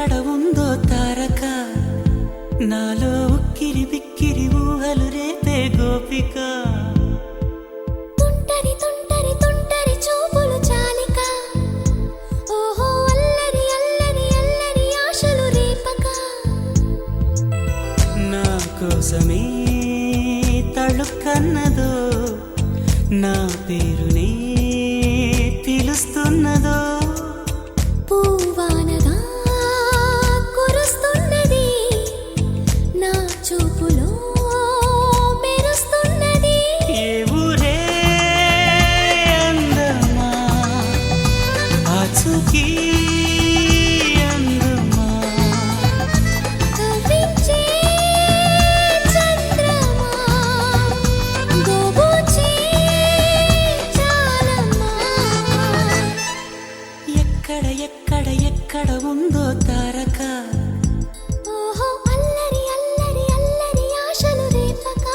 ఎక్కడ ఉందో తారక నాలో ఉక్కిరి బిక్కిరి ఊహలు రేపే గోపిక తుంటరి తుంటరి తుంటరి చూపులు చాలిక ఓహో అల్లరి అల్లరి అల్లరి ఆశలు రేపక నా కోసమే తళుక్కన్నదో నా పేరునే పిలుస్తున్నదో పూవానగా కురుస్తున్నది నా చూపులో మెరుస్తున్నది ఏ ఊరే అందమా ఆచూకీ అందమా కవ్వించే చంద్రమా గోబూచే చాలమ్మా ఎక్కడ ఎక్కడ ఎక్కడ ఉందో తారక ఓహో అల్లరి అల్లరి అల్లరి ఆశలు రేపక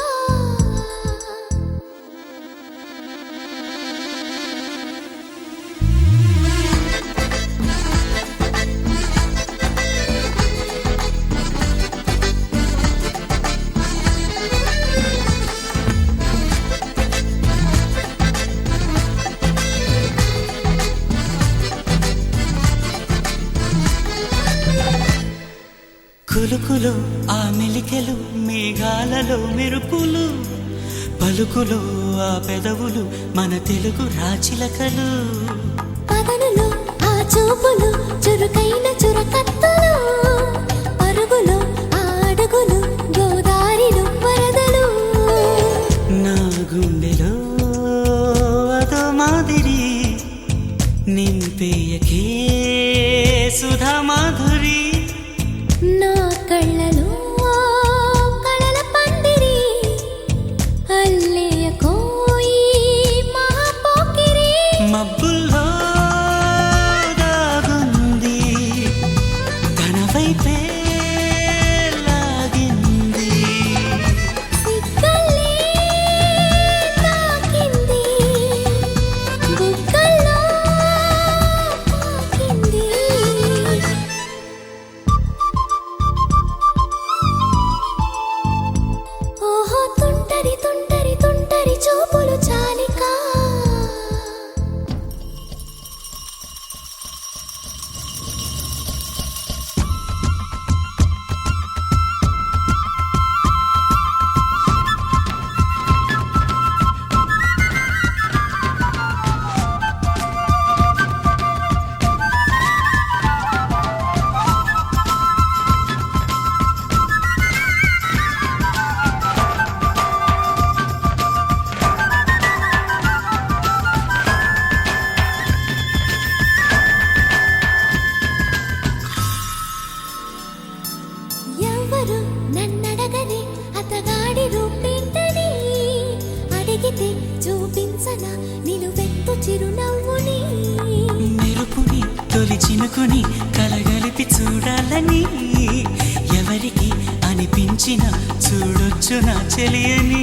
కులుకులో ఆ మెలికెలు మేఘాలలో మెరుపులు పలుకులో ఆ పెదవులు మన తెలుగు రాచిలకలు పదనులో ఆ చూపులు చురుకైన చురకత్తలు పరుగులో ఆ అడుగులు గోదారిలో వరదలు నా గుండెలో అదో మాదిరి నింపేయకే సుధా మాధురి నా కళ్ళలో కళల పందిరి అల్లేయ కోయి మహాపోకిరి మబ్బుల్లో దాగుంది తన వైపే లాగింది సిగ్గల్లే తాకింది బుగ్గల్లో పాకింది ఓహో తుంటరి తుంటరి తుంటరి చూపులు చాలిక ఎవరు నన్నడగని అతగాడి రూపేంటని అడిగితే చూపించన నిలువెత్తు చిరునవ్వుని మెరుపుని తొలి చినుకుని కలగలిపి చూడాలని ఎవరికి అనిపించిన చూడొచ్చు నా చెలియని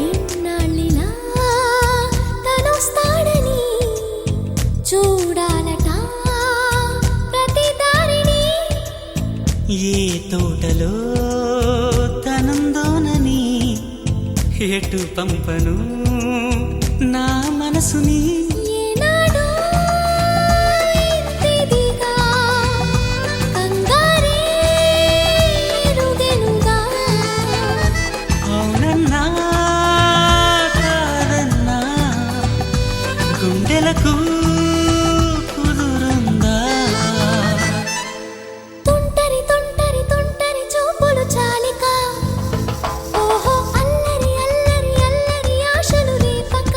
ఇన్నాళ్ళిలా తనొస్తాడని చూడాలట ప్రతి దారిని ఏ తోటలో తనందోనని ఎటు పంపను నా మనసుని ఏనాడో ఇంతిదిగా కంగారే ఎరుగెనుగా అవునన్నా కాదన్నా గుండెలకు కుదురుందా తుంటరి తుంటరి తుంటరి చూపులు చాలిక ఓహో అల్లరి అల్లరి అల్లరి ఆశలు రేపక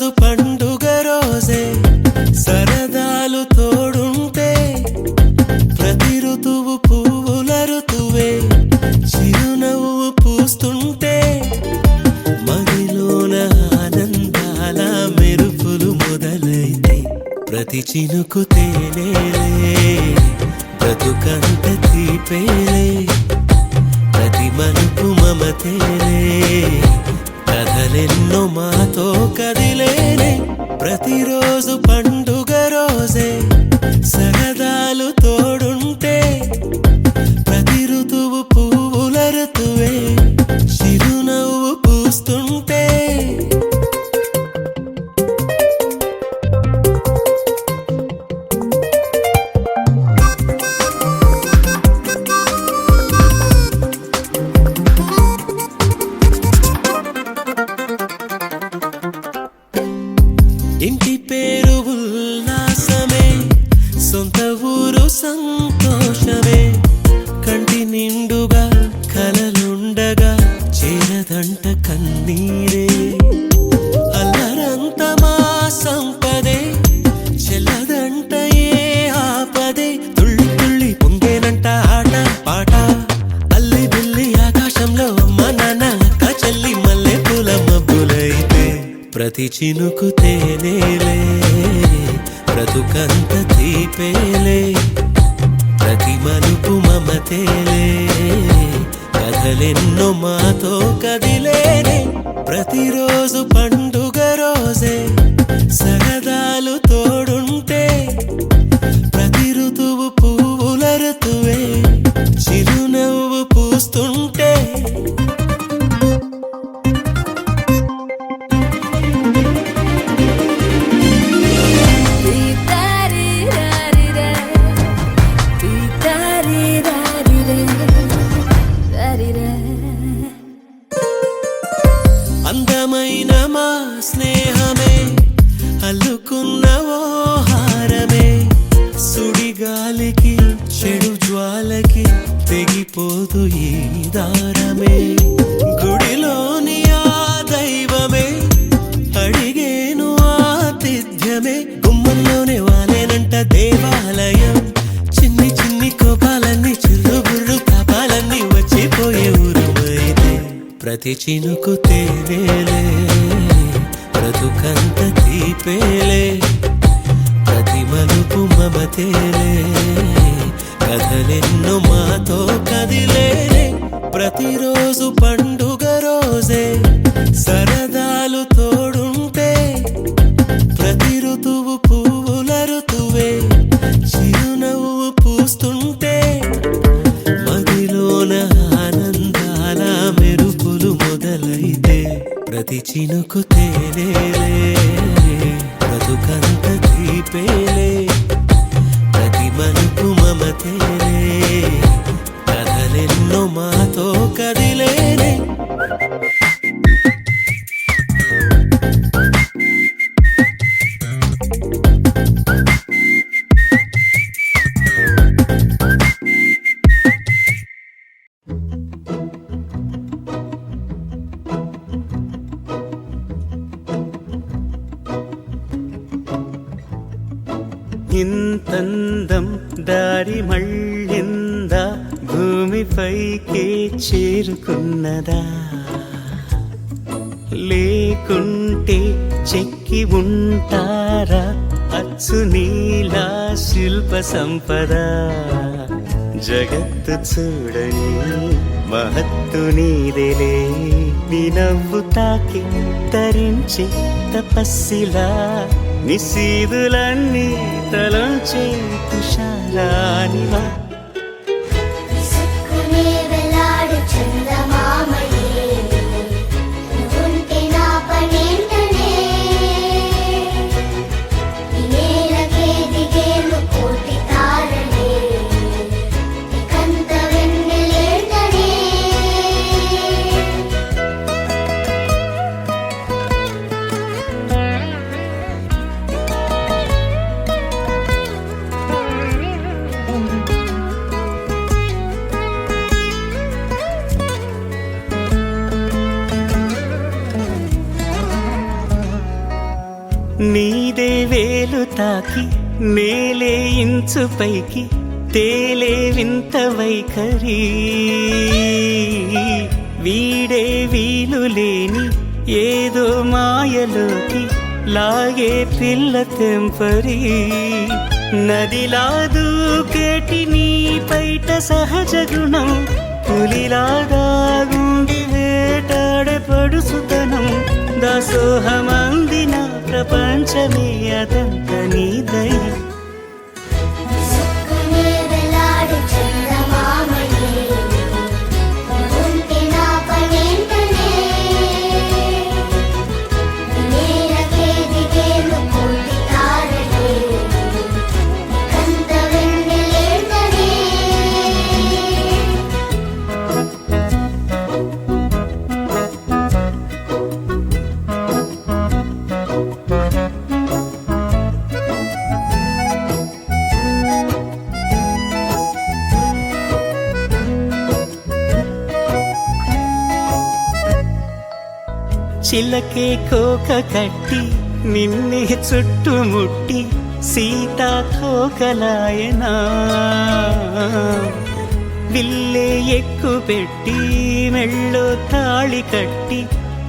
ప్రతిరోజు పండుగ రోజే సరదాలు తోడుంటే ప్రతి ఋతువు పువ్వుల ఋతువే చిరునవ్వు పూస్తుంటే మదిలోన ఆనందాల మెరుపులు మొదలైతే ప్రతి చినుకు తేనేలే బ్రతుకంత తీపేలే ప్రతి మలుపు మమతేలే కథలెన్నో మాతో కదిలేనే ప్రతిరోజు పండుగ రోజే సరదాలు తోడుంటే ప్రతి ఋతువు పువ్వుల ఋతువే చిరునవ్వు పూస్తుంటే ఇంటి పేరు ఉల్లాసమే సొంత ఊరు సంతోషమే కంటి నిండుగా కలలుండగా చేరదంట కన్నీరే అల్లరంత మా సంపదే చెల్లదంట ఏ ఆపదే తుళ్ళి తుళ్ళి పొంగేనంట ఆట పాట అల్లి బిల్లి ఆకాశంలో అమ్మ నాన్న అక్క చెల్లి మల్లె పూల మబ్బులైతే ప్రతి చినుకు తేనేలే బ్రతుకంత తీపేలే ప్రతి మలుపు మమతేలే కథలెన్నో మాతో కదిలేనే ప్రతిరోజు పండుగ రోజే సరదాలు తోడుంటే ప్రతి ఋతువు పువ్వుల ఋతువే చిరునవ్వు పూస్తుంటే అందమైన మా స్నేహమే అల్లుకున్న ఓ హారమే సుడిగాలికి చెడు జ్వాలకి తెగిపోదు ఈ దారమే గుడిలోని ఆ దైవమే అడిగేను ఆతిథ్యమే గుమ్మంలోనే వాలేనంట దేవాలయం చిన్ని చిన్ని కోపాలన్నీ చిల్లుబుర్రు తాపాలన్నీ వచ్చిపోయే ఊరుమైతే ప్రతి చినుకు తేనేలే బ్రతుకంత తీపేలే ప్రతి మలుపు మమతేలే కథలెన్నో మాతో కదిలేనే ప్రతిరోజు పండుగ రోజే సరదాలు తోడుంటే ప్రతి ఋతువు పువ్వుల ఋతువే చిరునవ్వు పూస్తుంటే మదిలోన ఆనందాల మెరుపులు మొదలైతే ప్రతి చినుకు తేనేలే బ్రతుకంత తీపేలే ప్రతి మలుపు మమతేలే కథలెన్నో మాతో కదిలేనే ఇంతందం దారి మళ్ళిందా భూమిపైకే చేరుకున్నదా లేకుంటే చెక్కి ఉంటారా అచ్చు నీలా శిల్ప సంపద జగత్తు చూడని మహత్తు నీదేలే నీ నవ్వు తాకి తరించి తపస్సిలా నిశీదులన్నీ తలంచే తుషారానివా నీదే వేలు తాకి నేలే ఇంచు పైకి తేలే వింత వైఖరి వీడే వీలు లేని ఏదో మాయలోకి లాగే పిల్ల తెంపరి నదిలా దూకేటి నీ పైట సహజ గుణం పులిలాదాగుండి వేటాడే పడుసుతనం దాసోహమందిన ప్రపంచమే అదంత నీ దయ చిలకే కోక కట్టి నిన్నే చుట్టుముట్టి సీతాకోకలాయనా విల్లే ఎక్కు పెట్టి మెళ్ళో తాళి కట్టి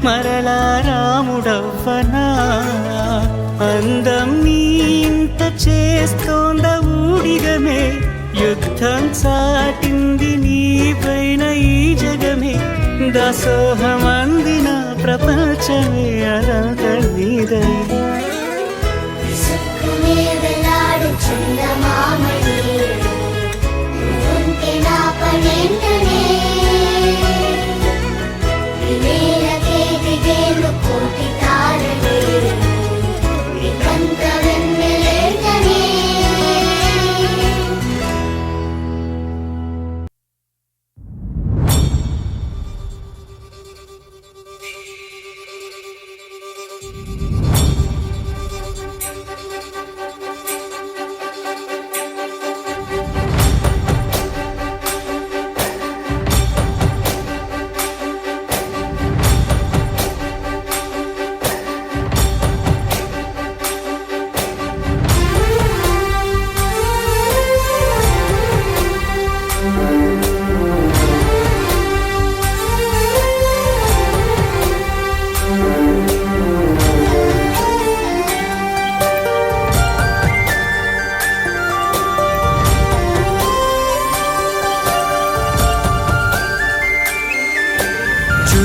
మరలా రాముడవ్వనా అందం నీ ఇంత చేస్తోంద ఊడిగమే యుద్ధం చాటింది నీ పైన ఈ జగమే దాసోహమందిన ప్రపంచమే అదంత నీదై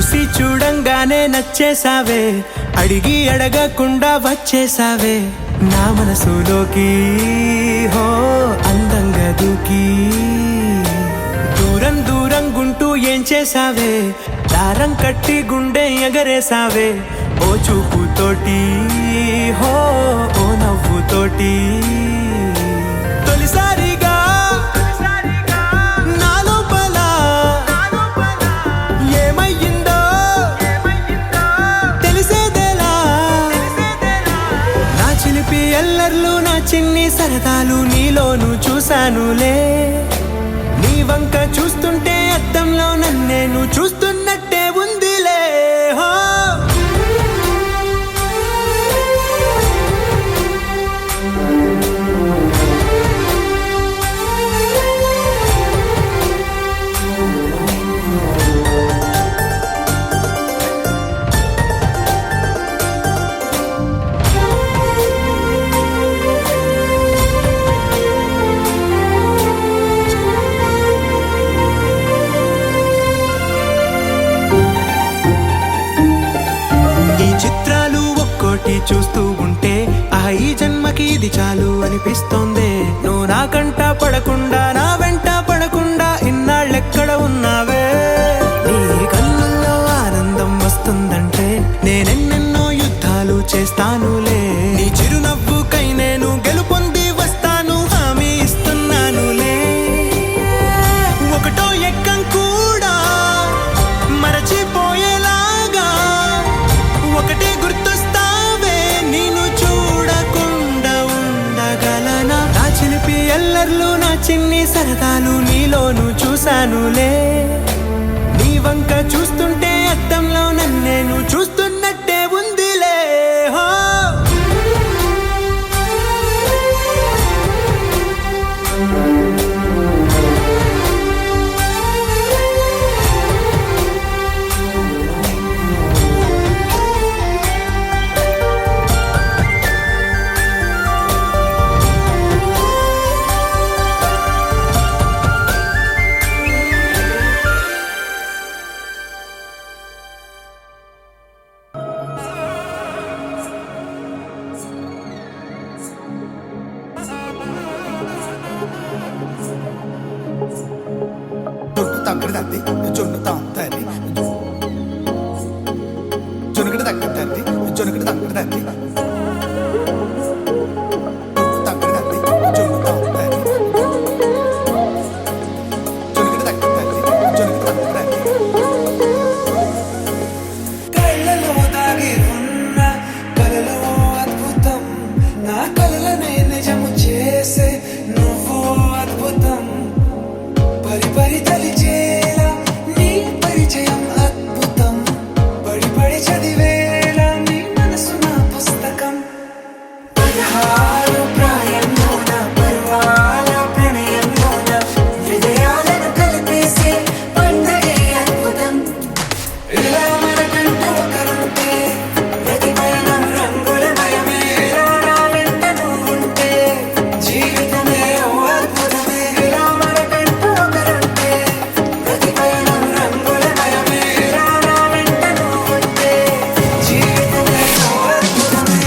చూసి చూడంగానే నచ్చేసావే అడిగి అడగకుండా వచ్చేసావే నా మనసులోకి హో అందంగా దూకి దూరం దూరం గుంటూ ఏం చేసావే దారం కట్టి గుండె ఎగరేసావే ఓ చూపుతోటి హో ఓ నవ్వుతోటి తొలిసారిగా ఎల్లర్లు నా చిన్ని సరదాలు నీలోను చూశానులే నీ వంక చూస్తుంటే అద్దంలో నన్నేను చూస్తున్నట్టే ఉందిలే హో చూస్తూ ఉంటే ఈ జన్మకి ఇది చాలు అనిపిస్తోంది నువ్వు నా కంట పడకుండా నా వెంట పడకుండా ఇన్నాళ్ళెక్కడ ఉన్నావే నీ కళ్ళల్లో ఆనందం వస్తుందంటే నేనెన్నెన్నో యుద్ధాలు చేస్తానులే నీ చిరునవ్వుకై నేను గెలుపొంది వస్తాను హామీ ఇస్తున్నానులే ఒకటో ఎక్కం కూడా మరచిపోయేలాగా ఒకటే గుర్తొస్తా ఎల్లర్లు నా చిన్ని సరదాలు నీలోను చూశానులే నీ వంక చూస్తుంటే అద్దంలో నన్నేను చూస్తున్నట్టే ఉందిలే హో తక్కడది జొన్నుతాం తల్లి జొనుకడ తక్కడది జొనుకడ తక్కడది తక్కడది జొన్నుతాం తల్లి జొనుకడ తక్కడది జొనుకడ తక్కడది కళ్ళలో దాగి ఉన్న కలలో అద్భుతం నా కలలనే నిజము చేసే నువ్వు అద్భుతం పరి పరి తలిచేలా నీ పరిచయం అద్భుతం పడి పడి చదివేలా నీ మనసు నా పుస్తకం పదహారు ప్రాయంలోన పర్వాల ప్రణయంలోన హృదయాలను కలిపేసే పండగే అద్భుతం ఇలా మనకంటూ ఒకరుంటే ప్రతి పయనం రంగులమయమే ఇలా నా వెంట నువ్వుంటే జీవితమే ఓ అద్భుతమే ఇలా మనకంటూ ఒకరుంటే ప్రతి పయనం రంగులమయమే ఇలా నా వెంట నువ్వుంటే జీవితమే ఓ అద్భుతమే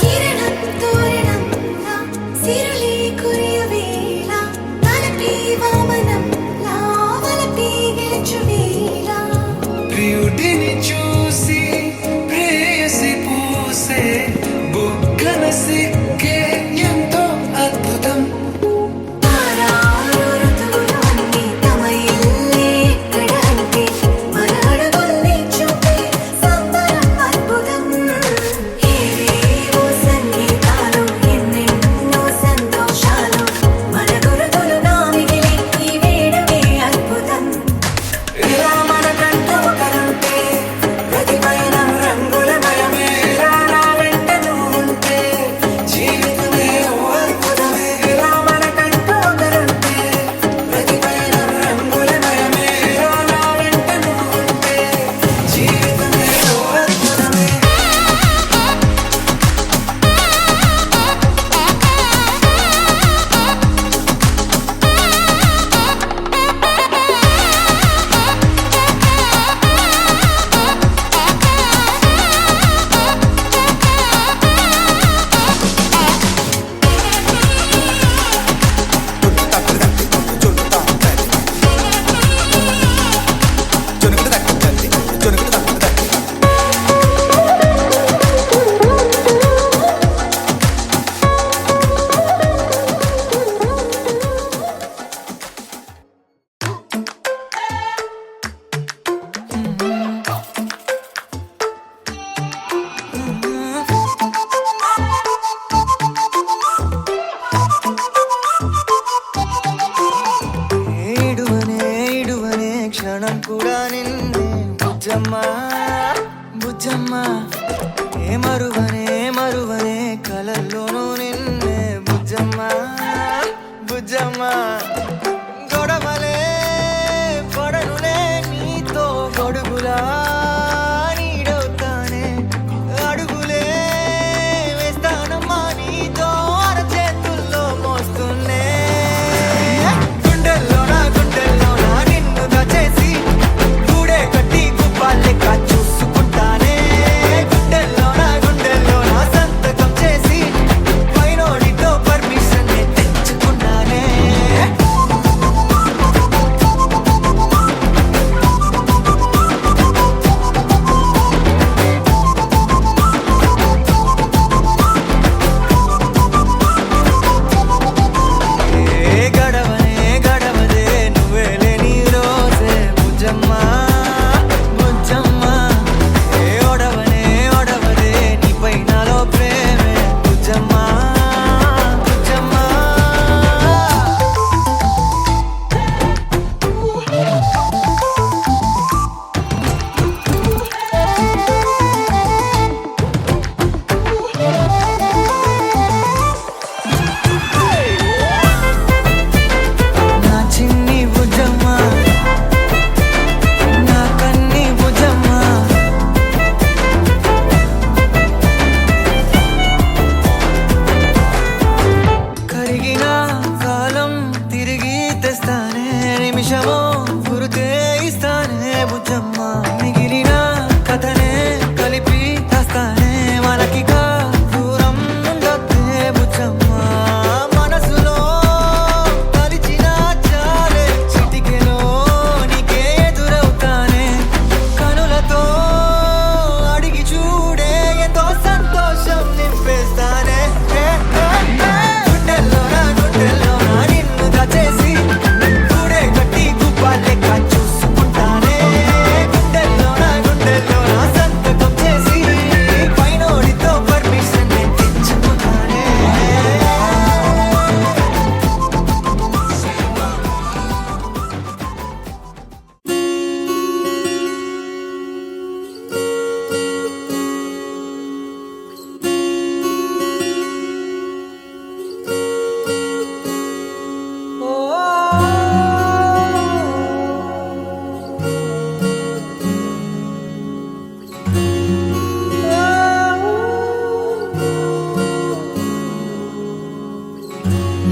కిరణం తోరణంలా సిరులే కురియవేళ తలపి వామనంలా వలపి గెలుచువేళ ప్రియుడిని చూసి ప్రేయసి పూసే బుగ్గన సిక్కే ఎంతో అద్భుతం తారారు ఋతువులు అన్నీ తమ ఇల్లే ఎక్కడ అంటే మన అడుగుల్ని చూపే సంబరం అద్భుతం ఏవేవో సంగీతాలు ఎన్నెన్నో సంతోషాలు మన గురుతులుగా మిగిలే ఈ వేడుకే అద్భుతం ఇలా మనకంటూ ఒకరుంటే ప్రతి పయనం రంగులమయమే ఇలా నా వెంట నువ్వుంటే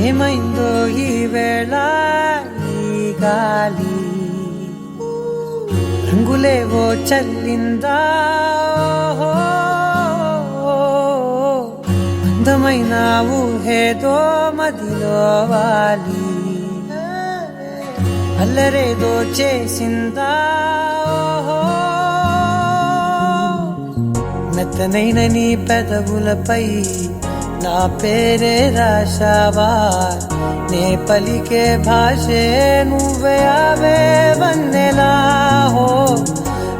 ఏమైందో ఈ వేళ ఈ గాలి రంగులేవో చల్లిందా అందమైన ఊహేదో మదిలో వాలి అల్లరేదో చేసిందా మెత్తనైన నీ పెదవులపై నా పేరే రాశావా నే పలికే భాషే నువ్వే అవే వన్నెలా హో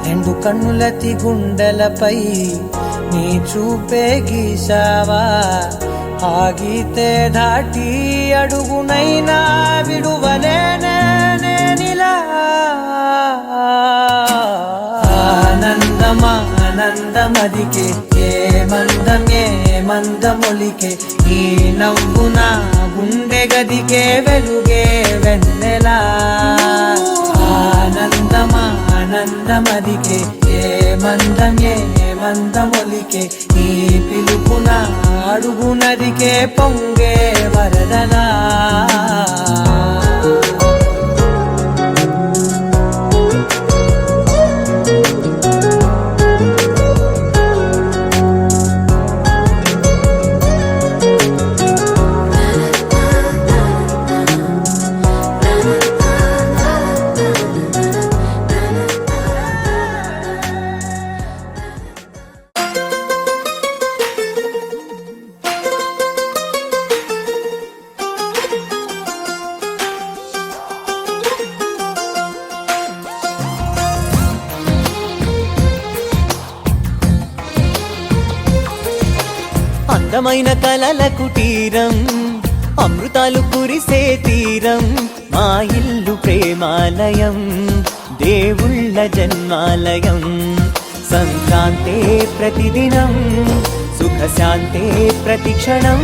రెండు కన్నులతి గుండెలపై నీ చూపే గీశావా ఆగితే దాటి అడుగునైనా విడువలేనే నేనిలా ఆనందమా ఆనందమదికే ఏ మందమొలికే ఈ నవ్వున గుండె గదికే వెలుగే వెన్నెలా ఆనందమా ఆనందమదికే ఏ మందమొలికే ఈ పిలుపున అడుగునదికే పొంగే వరదలా అందమైన కలల కుటీరం అమృతాలు కురిసే తీరం మా ఇల్లు ప్రేమాలయం దేవుళ్ళ జన్మాలయం సంక్రాంతే ప్రతిదినం సుఖశాంతే ప్రతిక్షణం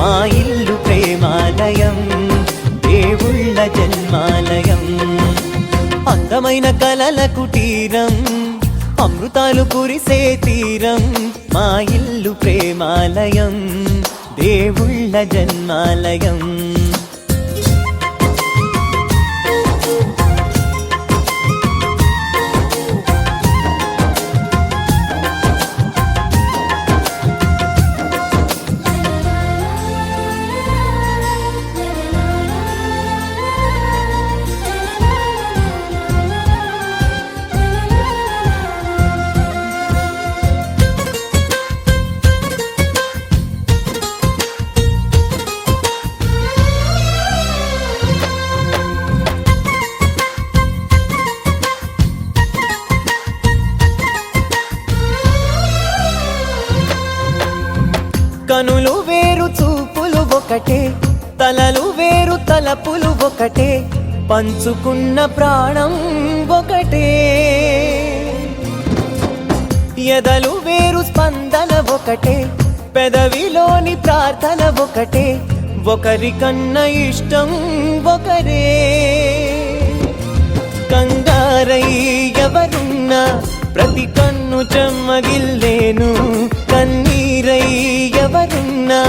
మా ఇల్లు ప్రేమాలయం దేవుళ్ళ జన్మాలయం అందమైన కలల కుటీరం అమృతాలు కురిసే తీరం మా ఇల్లు ప్రేమాలయం దేవుళ్ళ జన్మాలయం కనులు వేరు చూపులు ఒకటే తలలు వేరు తలపులు ఒకటే పంచుకున్న ప్రాణం ఒకటే ఎదలు వేరు స్పందన ఒకటే పెదవిలోని ప్రార్థన ఒకటే ఒకరికన్నా ఇష్టం ఒకరే కంగారై ఎవరున్నా ప్రతి కన్ను చెమ్మగిల్లేను కన్నీరై ఎవరున్నా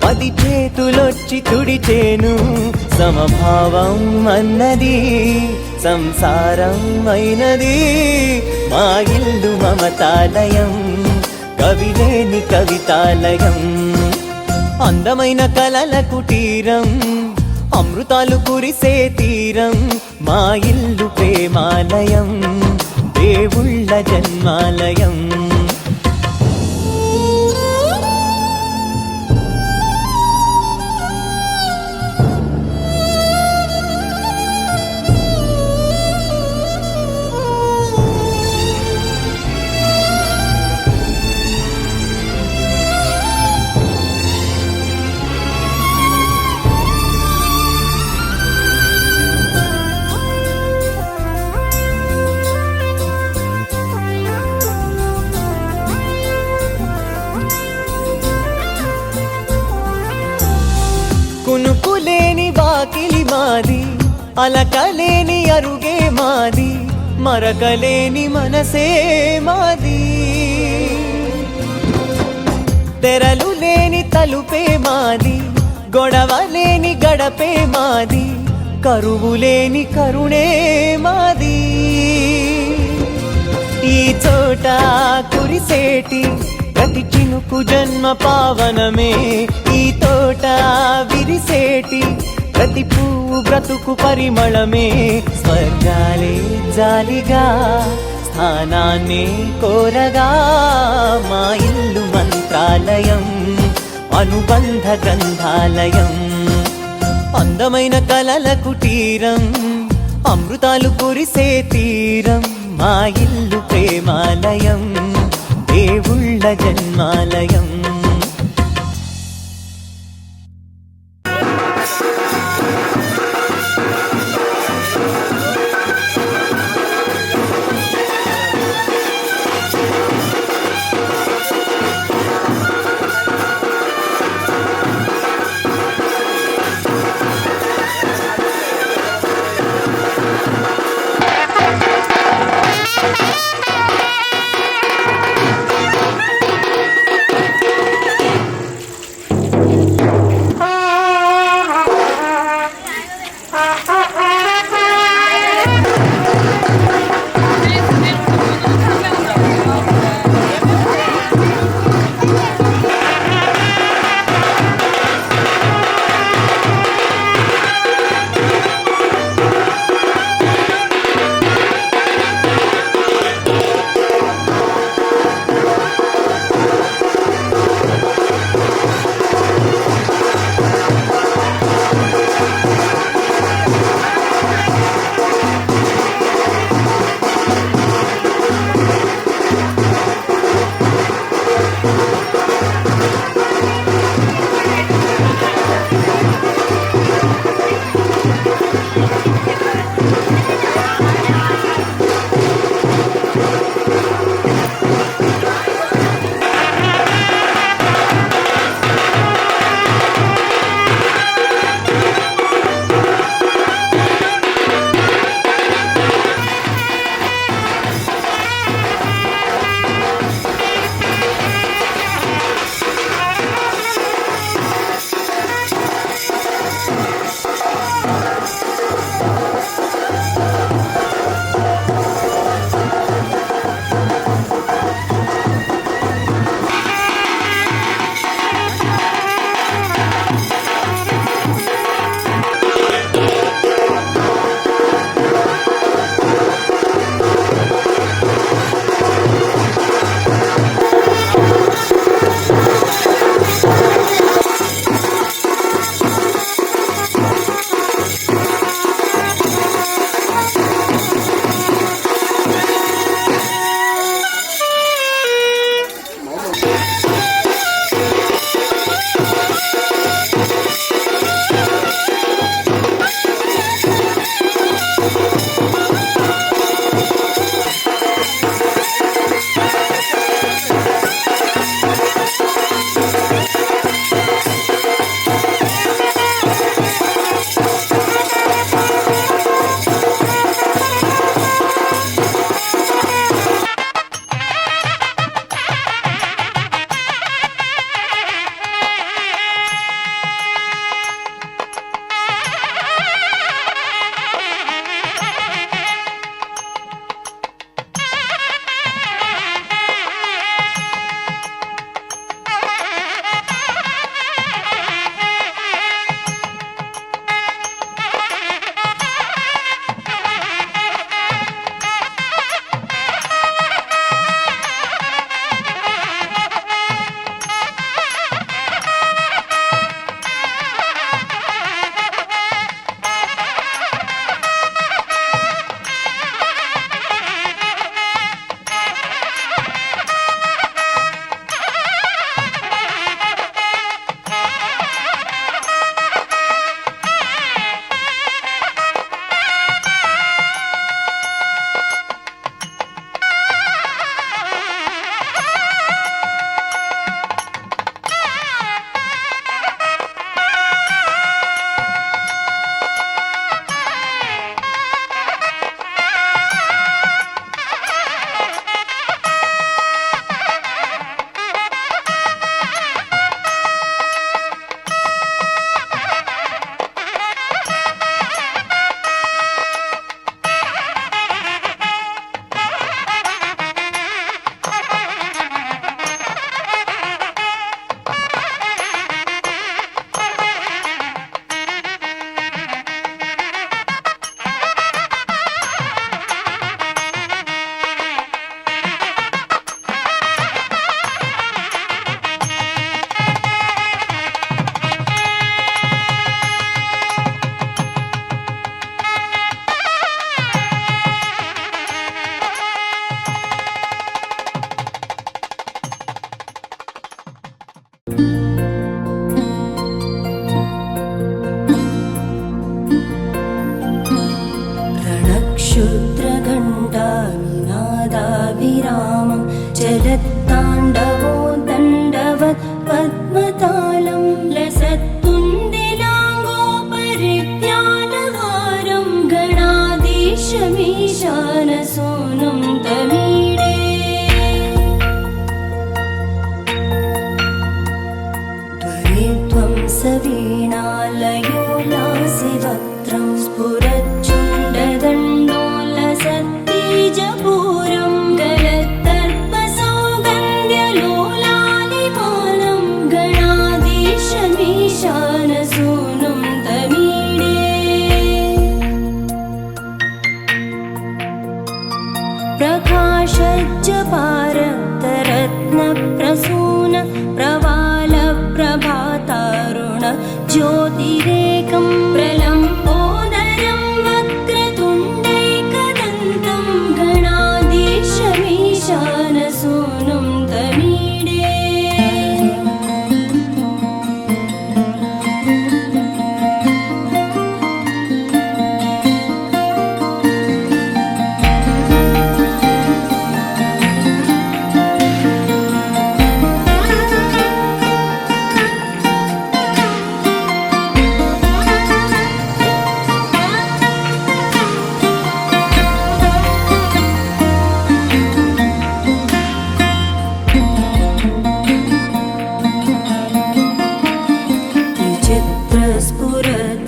10 చేతులొచ్చి తుడిచేను సమభావం అన్నది సంసారం అయినది మా ఇల్లు మమతాలయం కవిలేని కవితాలయం అందమైన కలల కుటీరం అమృతాలు కురిసే తీరం మా ఇల్లు ప్రేమాలయం దేవుళ్ళ జన్మాలయం కునుకులేని వాకిలి మాది అలకలేని అరుగే మాది మరకలేని మనసే మాది తెరలు లేని తలుపే మాది గొడవలేని గడపే మాది, కరువులేని కరుణే మాది. ఈ చోట కురిసేటి ప్రతి చినుకు జన్మ పావనమే, ఈ తోట విరిసేటి ప్రతి పువ్వు బ్రతుకు పరిమళమే. స్వర్గాలే జాలిగా స్థానాన్ని కోరగా, మా ఇల్లు మంత్రాలయం, అనుబంధ గ్రంథాలయం. అందమైన కలల కుటీరం, అమృతాలు కురిసే తీరం, మా ఇల్లు ప్రేమాలయం, దేవుళ్ళ జన్మాలయం. పద్మతాళం లసత్తుందిలాంగోపరిజ్ఞానహారం గణాధీశమీశానసూనుం తమీడే త్వరిత్వం సవీణాలయోలాసివక్త్రం స్ఫురచ్చుండదండోలసత్తీజపూరం గలత్తర్పసౌగంధ్యలోలాలిమానం గణాధీశమీశానసూనుం తమీడే ప్రకాశజ్జపారక్తరత్నప్రసూన ప్రవాళప్రభాతారుణ జ్యోతిరేకం ప్రలంబోదరం వక్రతుండైకదంతం గణాధీశమీశానసూనుం తమీడే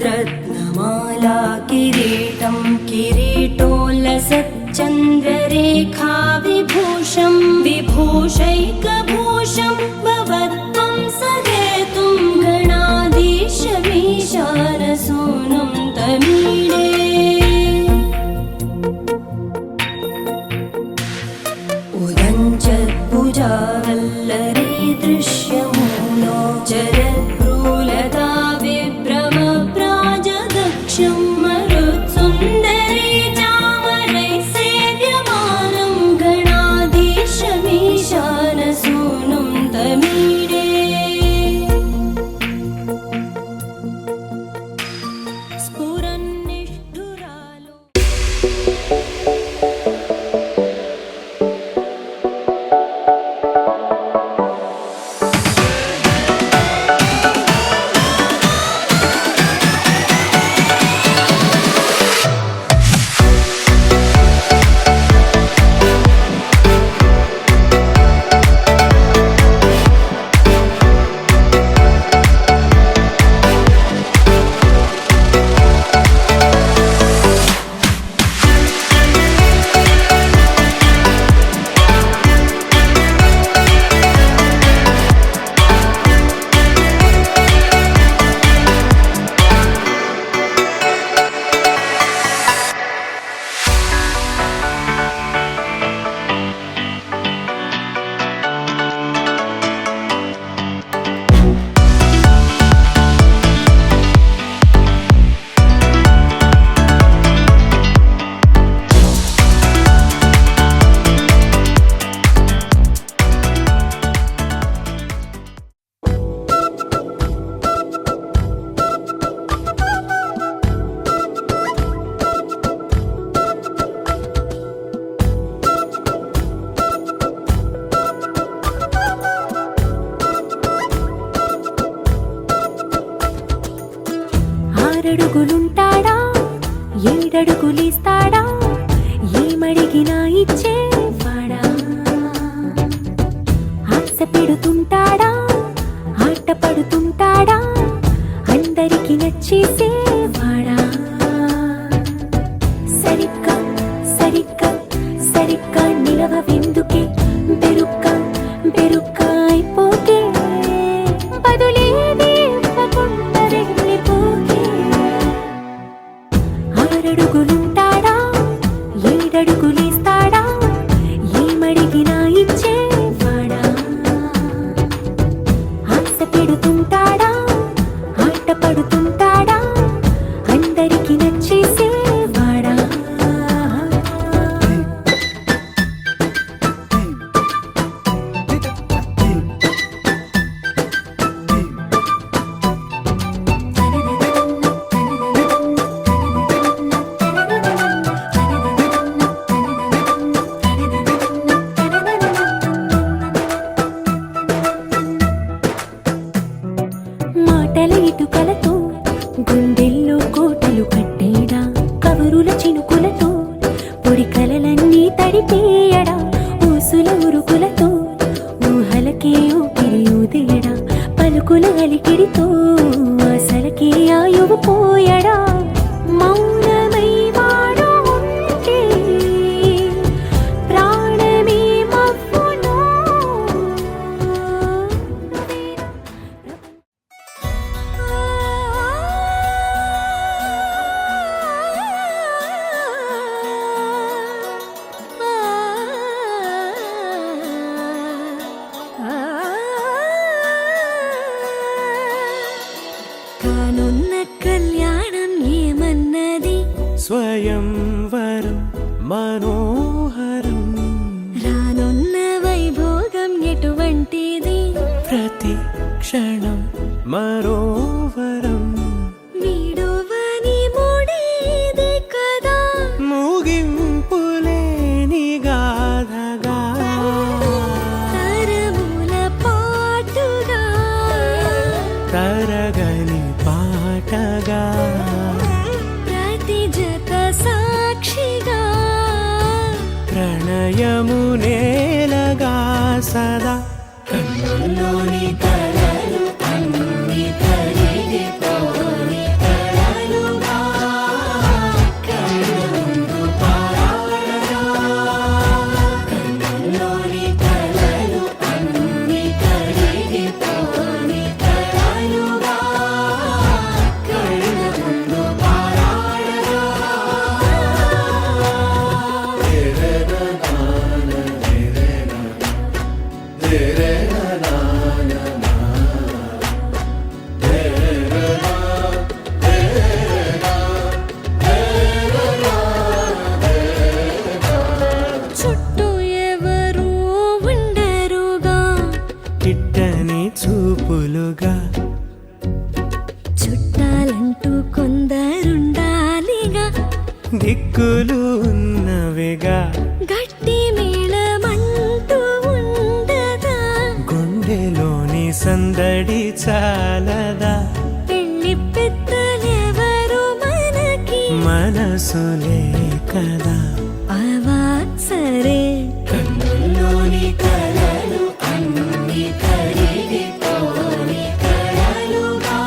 విచిత్రస్ఫురద్రత్నమాలా కిరీటం కిరీటోల్లసచ్చంద్రరేఖా విభూషం విభూషైకభూషం భవత్వం సహేతుం గణాధీశమీశానసూనుం తమీడే ఉదంచద్భుజావల్లరీ దృశ్యమూలో జరద్భ్రూలతా విభ్రమప్రాజదక్షం మరుత్సుందరీ చామరై సేవ్యమానం గణాధీశమీశానసూనుం తమీడే స్ఫురన్నిష్ఠురాలో ఆరడుగులుంటాడా ఏడడుగులిస్తాడా ఏమడిగినా ఇచ్చేవాడా ఆశ పెడుతుంటాడా ఆట పడుతుంటాడా అందరికి నచ్చేసేవాడా సరిగ్గా సరిగ్గా సరిగ్గా నిలవెందుకే బెరుక్క బెరుక్క అయిపోతే బదులేది ఇవ్వకుండా వెళ్ళిపోకే ఆరడుగులుంటాడా ఏడడుగులేస్తాడా ఏమడిగినా ఇచ్చేవాడా ఆశ పెడుతుంటాడా ఆట పడుతుంటాడా అందరికి నచ్చేసేవాడా ఇటుకలతో గుండెల్లో కోటలు కట్టేడా కబురుల చినుకులతో పొడి కలలన్నీ తడిపేయడా ఊసుల ఉరుకులతో ఊహలకే ఊపిరి ఊదేయడా పలుకుల అలికిడితో అసలకే ఆయువు పోయడా మౌనమై వాడు ఉంటే ప్రాణమే మవ్వును కానున్న కళ్యాణం ఏమన్నది స్వయంవరం మనోహరం రానున్న వైభోగం ఎటువంటిది ప్రతి క్షణం మరోవరం వీడువని ముడేది కదా ముగింపులేని గాథగా తరముల పాటుగా తరగని పాటగా ప్రతి జత సాక్షిగా ప్రణయము నేలగా సదా కన్నుల్లోని కలలు అన్ని కరిగిపోని కలలుగా కళ్ళ ముందు పారాడగా కన్నుల్లోని కలలు అన్ని కరిగిపోని కలలుగా కళ్ళ ముందు పారాడగా చుట్టూ ఎవరు ఉండరుగా కిట్టని చూపులుగా చుట్టాలంటూ కొందరుండాలిగా దిక్కులు ఉన్నవిగా గట్టి మేళమంటూ ఉండదా గుండెలోని సందడి చాలదా పెళ్లి పెద్దలెవరు మనకి మనసులే కదా అవా సరే కన్నుల్లోని కలలు అన్ని కరిగిపోని కలలుగా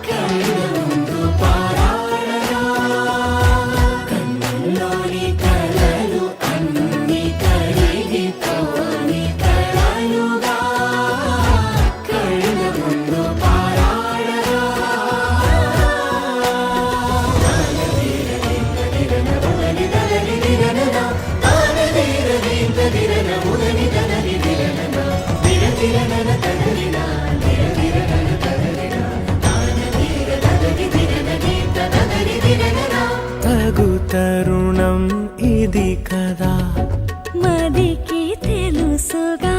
కళ్ళ ముందు పారాడగా కన్నుల్లోని కలలు అన్ని కరిగిపోని కలలుగా కళ్ళ ముందు పారాడగా తగు తరుణం ఇది కదా మదికి తెలుసుగా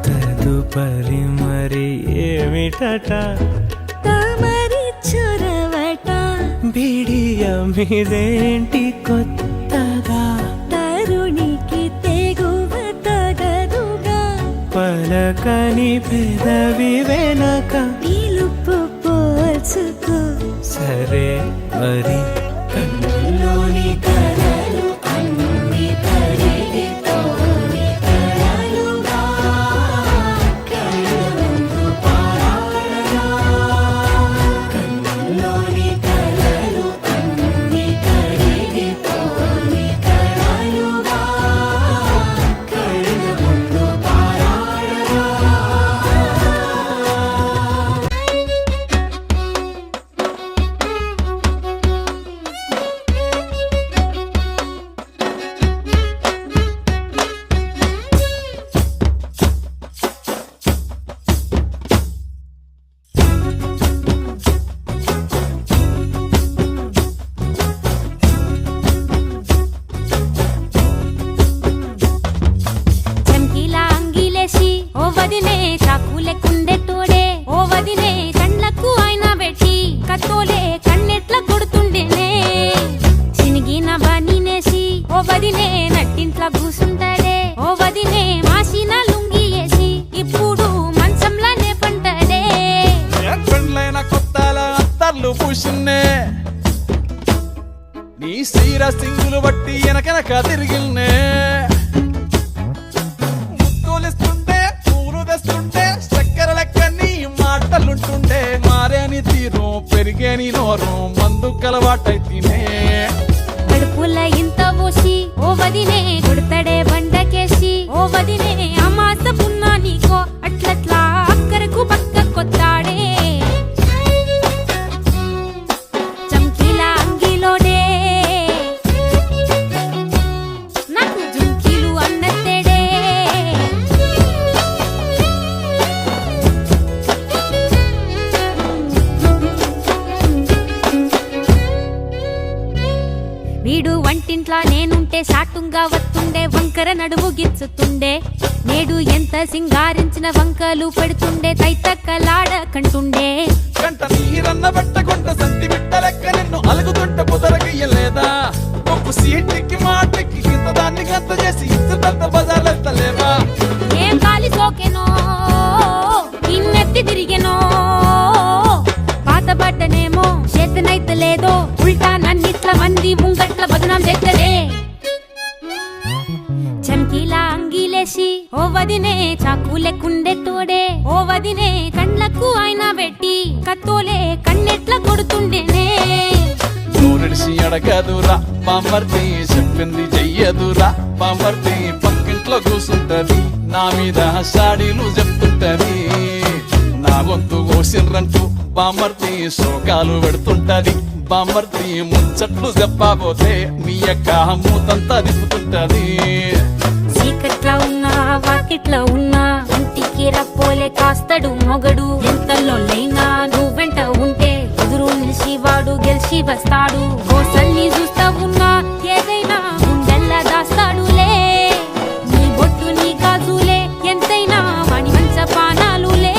తదుపరి మరి ఏమిటట తమరి చొరవట బిడియమిదేంటి కొత్తగా తరుణికి తెగువ తగదుగా పలకని పెదవి వెనక పిలుపు పోల్చుకో సరే మరి కన్నుల్లోని కలలు అన్ని కరిగిపోని కలలుగా కళ్ళ ముందు పారాడగా కన్నుల్లోని కలలు అన్ని కరిగిపోని కలలుగా కళ్ళ ముందు పారాడగా చూసిన్నే నీ సీర సింగులు బట్టి వెనకనక తిరిగిన్నే ముద్దులిస్తుంటే పూలు తెస్తుంటే చక్కెర లెక్క నీ మాటలుంటుండే మారేని తీరు పెరిగేని నోరు మందు కలవాటైతేనే కడుపుల ఇంత పోసి ఓ వదినే కొడతడే బండకేసి ఓ వదినే అమాస పున్నా నీకో అట్లట్లా అక్కరకు పక్క కొత్తాడే చంకీల అంగిలోనే నాకు జుంకీలు అన్నత్తేడే వీడు వంటింట్లా నేనుంటే సాటుంగా వస్తుండే వంకర నడుము గిచ్చుతుండే నేడు ఎంత సింగారించిన వంకలు పెడుతుండే తైతక్కలాడ కంటుండే కంట నీరన్న బట్టకుంట సంతి బిట్ట లెక్క నిన్ను అలుగుతుంటే పొదరగయ్యలేదా ఒప్పు సీటికి మాటకి ఇంత దాన్ని గంత చేసి ఇచ్చుతంత బజార్లెత్తలేవా ఏం కాలి సోకెనో ఇన్నెత్తి తిరిగెనో పాతబడ్డనేమో చేతనైతే లేదో ఉల్టా నన్నిట్ల మంది ముంగట్ల బదనాం చేస్తదే చంకీలా అంగీలేసి ఓ వదినే చాకులెక్కుండే తోడే ఓ వదినే కండ్లకు ఆయన పెట్టి కత్తోలే కన్నెట్ల కొడుతుండేనే నూరిడిసి అడగదురా బామర్తి చెప్పింది చెయ్యదురా బామర్తి పక్కింట్లో కూసుంటది నా మీద సాడీలు చెప్తుంటది నా గొంతు కోసిర్రంటూ బామర్తి శోకాలు పెడుతుంటది బామర్తి ముచ్చట్లు చెప్పబోతే మీ యొక్క మూతంతా తిప్పుతుంటది చీకట్లా ఉన్నా వాకిట్లా ఉన్నా ఇంటికి రప్పోలే కాస్తడు మొగడు ఎంతలో లైనా నువ్వెంట ఉంటే ఎదురు నిలిచి వాడు గెలిచి వస్తాడు గోసల్ని చూస్తా ఉన్నా ఏదైనా గుండెల్లా దాస్తాడులే నీ బొట్టు నీ గాజులే ఎంతైనా వాణి మంచ పానాలులే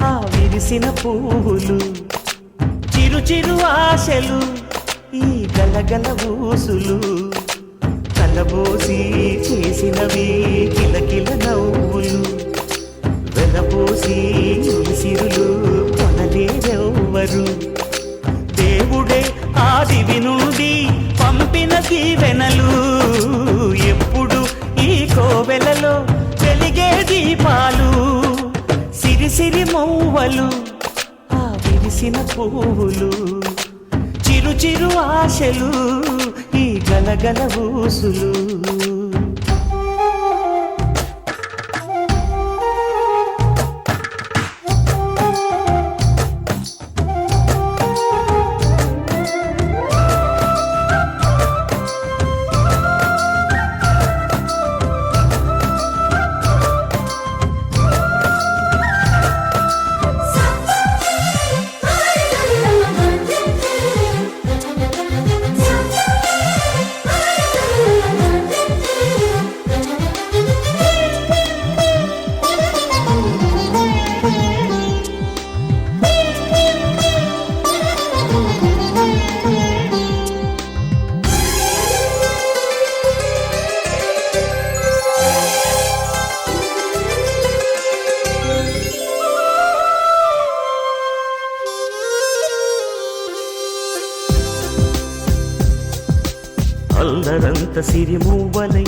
ఆ విరిసిన పువ్వులు చిరు చిరు ఆశలు ఈ గలగల ఊసులు కలబోసి చేసినవి కిలకిల నవ్వులు వెలబోసి సిరులు కొనలేరెవ్వరు దేవుడే ఆదివి నుండి పంపిన దీవెనలు ఎప్పుడు ఈ కోవెలలో వెలిగే దీపాలు సిరి సిరి మౌవలు ఆ విరిసిన పువ్వులు చిరు చిరు ఆశలు ఈ గలగల ఊసులు అల్లరంత సిరిమూవలై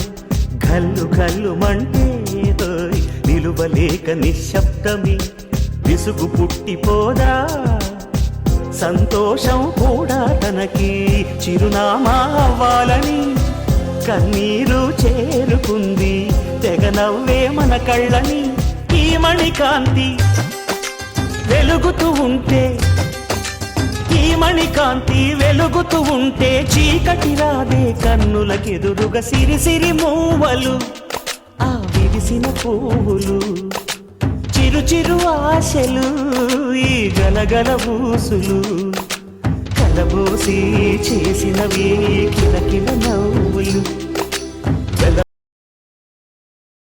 గల్లు గల్లు మంటే నిలువలేక నిశ్శబ్దమి విసుగు పుట్టిపోదా సంతోషం కూడా తనకి చిరునామా అవ్వాలని కన్నీరు చేరుకుంది తెగ నవ్వే మన కళ్ళని ఈ మణికాంతి వెలుగుతూ ఉంటే ఈ మణికాంతి వెలుగుతూ ఉంటే చీకటి రాదే కన్నులకెదురుగా సిరి సిరి మూవలు ఆ విరిసిన పువ్వులు చిరు చిరు ఆశలు ఈ గలగల ఊసులు కలబోసి చేసినవి కిలకిల నవ్వులు